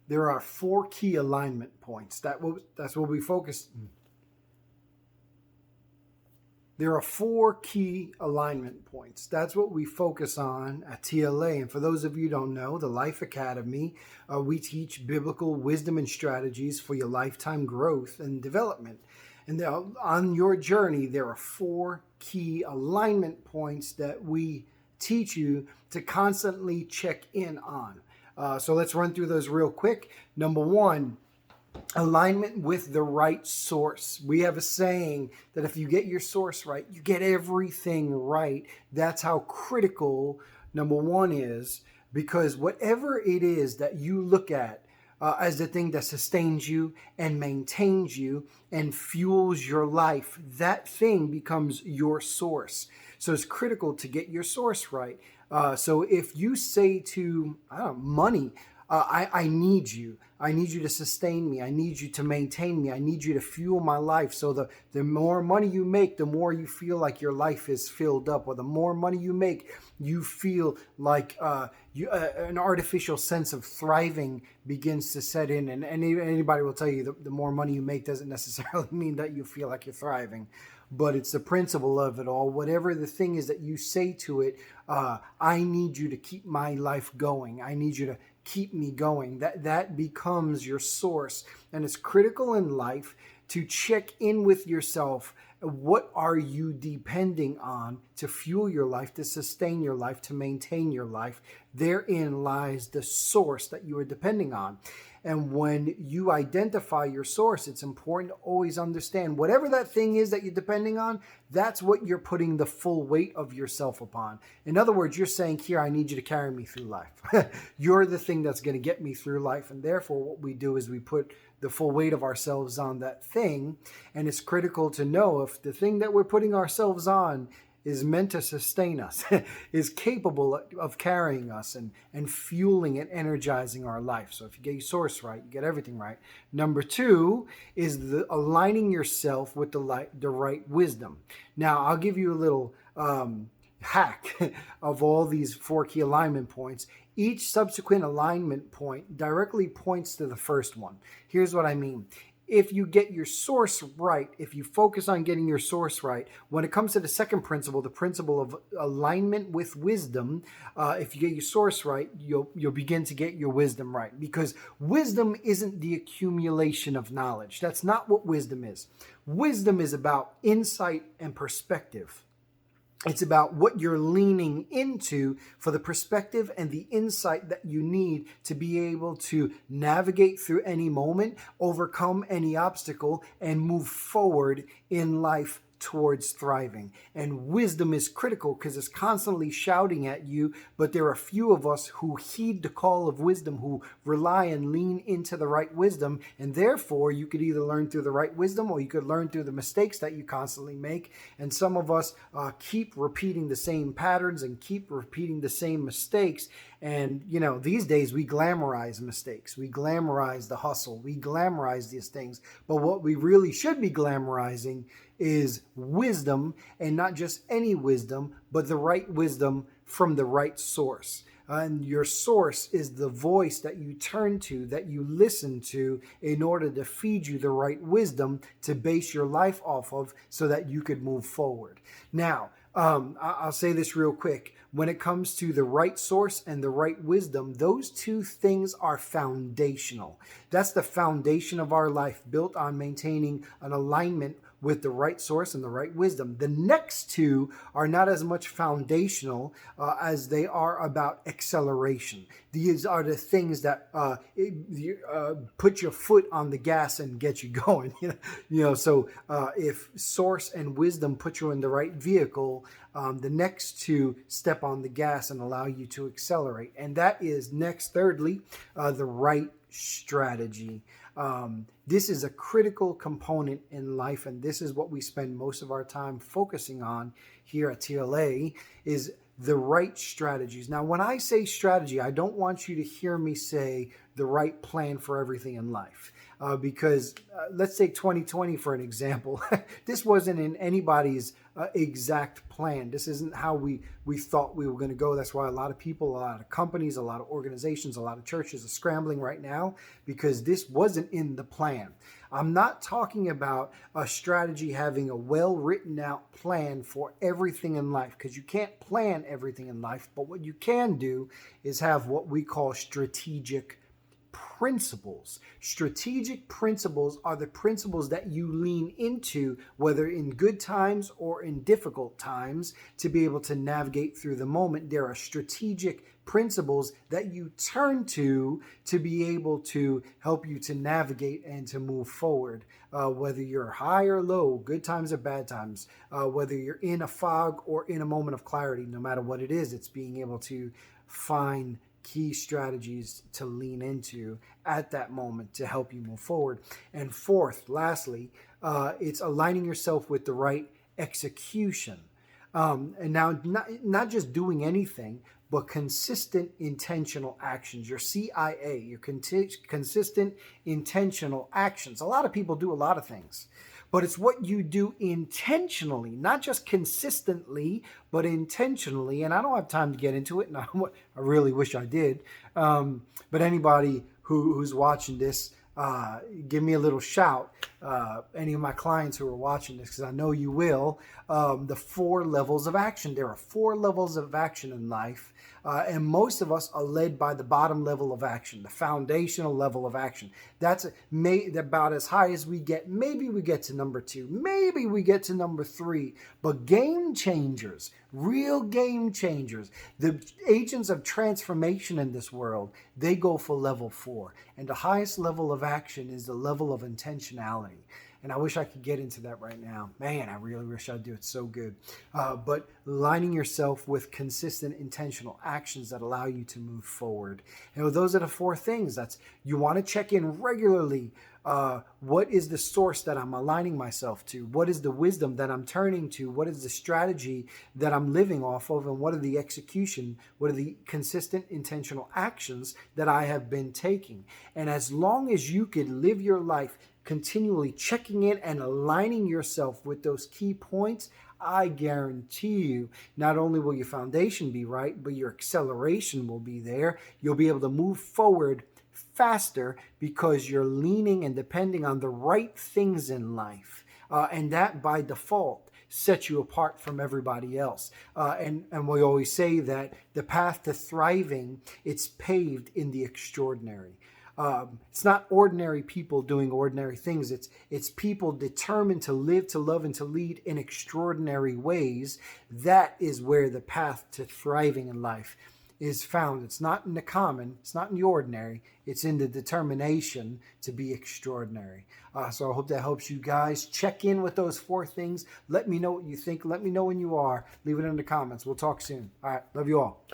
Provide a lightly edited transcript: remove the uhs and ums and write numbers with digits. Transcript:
There are four key alignment points. That's what we focus. There are four key alignment points. That's what we focus on at TLA. And for those of you who don't know, the Life Academy, we teach biblical wisdom and strategies for your lifetime growth and development. And on your journey, there are four key alignment points that we teach you to constantly check in on. So let's run through those real quick. Number one, alignment with the right source. We have a saying that if you get your source right, you get everything right. That's how critical number one is, because whatever it is that you look at as the thing that sustains you and maintains you and fuels your life, that thing becomes your source. So it's critical to get your source right. So if you say to money, I need you. I need you to sustain me. I need you to maintain me. I need you to fuel my life. So the more money you make, the more you feel like your life is filled up. Or the more money you make, you feel like an artificial sense of thriving begins to set in. And anybody will tell you the more money you make doesn't necessarily mean that you feel like you're thriving. But it's the principle of it all. Whatever the thing is that you say to it, I need you to keep my life going. I need you to keep me going. That becomes your source. And it's critical in life to check in with yourself. What are you depending on to fuel your life, to sustain your life, to maintain your life? Therein lies the source that you are depending on. And when you identify your source, it's important to always understand whatever that thing is that you're depending on, that's what you're putting the full weight of yourself upon. In other words, you're saying, here, I need you to carry me through life. You're the thing that's going to get me through life. And therefore, what we do is we put the full weight of ourselves on that thing. And it's critical to know if the thing that we're putting ourselves on is meant to sustain us, is capable of carrying us and fueling and energizing our life. So if you get your source right, you get everything right. Number two is aligning yourself with the right wisdom. Now, I'll give you a little hack of all these four key alignment points. Each subsequent alignment point directly points to the first one. Here's what I mean. If you get your source right, if you focus on getting your source right, when it comes to the second principle, the principle of alignment with wisdom, if you get your source right, you'll begin to get your wisdom right. Because wisdom isn't the accumulation of knowledge. That's not what wisdom is. Wisdom is about insight and perspective. It's about what you're leaning into for the perspective and the insight that you need to be able to navigate through any moment, overcome any obstacle, and move forward in life towards thriving. And wisdom is critical because it's constantly shouting at you, but there are few of us who heed the call of wisdom, who rely and lean into the right wisdom. And therefore, you could either learn through the right wisdom or you could learn through the mistakes that you constantly make. And some of us keep repeating the same patterns and keep repeating the same mistakes. And, these days we glamorize mistakes. We glamorize the hustle. We glamorize these things. But what we really should be glamorizing is wisdom, and not just any wisdom, but the right wisdom from the right source. And your source is the voice that you turn to, that you listen to in order to feed you the right wisdom to base your life off of so that you could move forward. Now, I'll say this real quick. When it comes to the right source and the right wisdom, those two things are foundational. That's the foundation of our life, built on maintaining an alignment with the right source and the right wisdom. The next two are not as much foundational as they are about acceleration. These are the things that put your foot on the gas and get you going. So if source and wisdom put you in the right vehicle, the next two step on the gas and allow you to accelerate. And that is next, thirdly, the right strategy. This is a critical component in life, and this is what we spend most of our time focusing on here at TLA, is the right strategies. Now, when I say strategy, I don't want you to hear me say the right plan for everything in life. because let's take 2020 for an example. This wasn't in anybody's exact plan. This isn't how we thought we were going to go. That's why a lot of people, a lot of companies, a lot of organizations, a lot of churches are scrambling right now because this wasn't in the plan. I'm not talking about a strategy having a well written out plan for everything in life, because you can't plan everything in life. But what you can do is have what we call strategic principles. Strategic principles are the principles that you lean into, whether in good times or in difficult times, to be able to navigate through the moment. There are strategic principles that you turn to be able to help you to navigate and to move forward, whether you're high or low, good times or bad times, whether you're in a fog or in a moment of clarity. No matter what it is, it's being able to find key strategies to lean into at that moment to help you move forward. And fourth, lastly, it's aligning yourself with the right execution. And now, not just doing anything, but consistent intentional actions. Your CIA, your consistent intentional actions. A lot of people do a lot of things, but it's what you do intentionally, not just consistently, but intentionally. And I don't have time to get into it, and I really wish I did. But anybody who's watching this, give me a little shout. Any of my clients who are watching this, because I know you will. The 4 levels of action. There are 4 levels of action in life. And most of us are led by the bottom level of action, the foundational level of action. That's about as high as we get. Maybe we get to number 2. Maybe we get to number 3. But game changers, real game changers, the agents of transformation in this world, they go for level 4. And the highest level of action is the level of intentionality. And I wish I could get into that right now. Man, I really wish I do. It's so good. But lining yourself with consistent, intentional actions that allow you to move forward. And those are the 4 things. That's, you want to check in regularly. What is the source that I'm aligning myself to? What is the wisdom that I'm turning to? What is the strategy that I'm living off of? And what are the execution? What are the consistent, intentional actions that I have been taking? And as long as you can live your life continually checking in and aligning yourself with those key points, I guarantee you, not only will your foundation be right, but your acceleration will be there. You'll be able to move forward faster because you're leaning and depending on the right things in life. And that by default sets you apart from everybody else. And we always say that the path to thriving, it's paved in the extraordinary. It's not ordinary people doing ordinary things. It's people determined to live, to love, and to lead in extraordinary ways. That is where the path to thriving in life is found. It's not in the common. It's not in the ordinary. It's in the determination to be extraordinary. So I hope that helps you guys. Check in with those 4 things. Let me know what you think. Let me know when you are. Leave it in the comments. We'll talk soon. All right. Love you all.